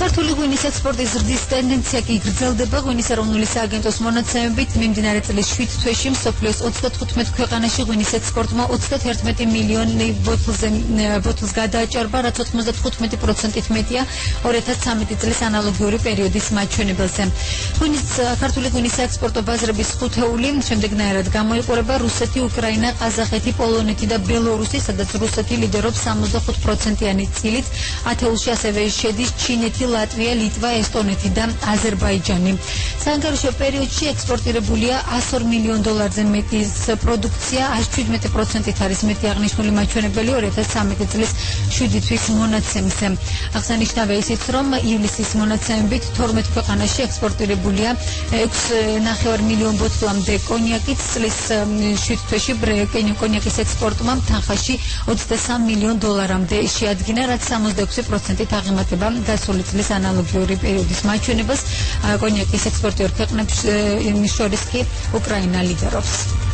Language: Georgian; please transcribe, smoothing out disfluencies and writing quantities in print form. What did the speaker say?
ქართული ღვინის ექსპორტის ზრდის ტენდენცია კი გრძელდება. ღვინის ეროვნული სააგენტოს მონაცემებით მიმდინარე წლის 7 თვეში მსოფლიოს 35 ქვეყანაში ღვინის ექსპორტმა 31 მილიონი ბოთლს გადააჭარბა, რაც 95%-ით მეტია 2013 წლის ანალოგიური პერიოდის მაჩვენებელზე. ქართული ღვინის ექსპორტო ბაზრების ხუთეული შემდეგნაირად გამოიყურება: რუსეთი, უკრაინა, ყაზახეთი, პოლონეთი და ბელორუსი, სადაც რუსეთი ლიდერობს 65%-იანი წილით. ათეულში ასევე შედის ჩინეთი, ლატვია, ლიტვა, ესტონეთი და აზერბაიჯანი. საანგარიშო პერიოდში ექსპორტირებულია $102 მილიონ მეტი პროდუქცია, 17%-ით არის მეტი აღნიშნული მაჩვენებელი 2013 წლის 7 თვის მონაცემზე. აღსანიშნავია ისიც, რომ ივლისის მონაცემებით 12 ქვეყანაში ექსპორტირებულია 6,9 მილიონ ბოთლამდე კონიაკიც. წლის 7 თვეში კონიაკის ექსპორტმა თანხაში $23 მილიონ შეადგინა, რაც 66%-ით აღემატება გასული წლის ანალოგიური პერიოდის მაჩვენებას. კონიაკის ექსპორტიორ ქვეყნებს შორის კი უკრაინა ლიდერობს.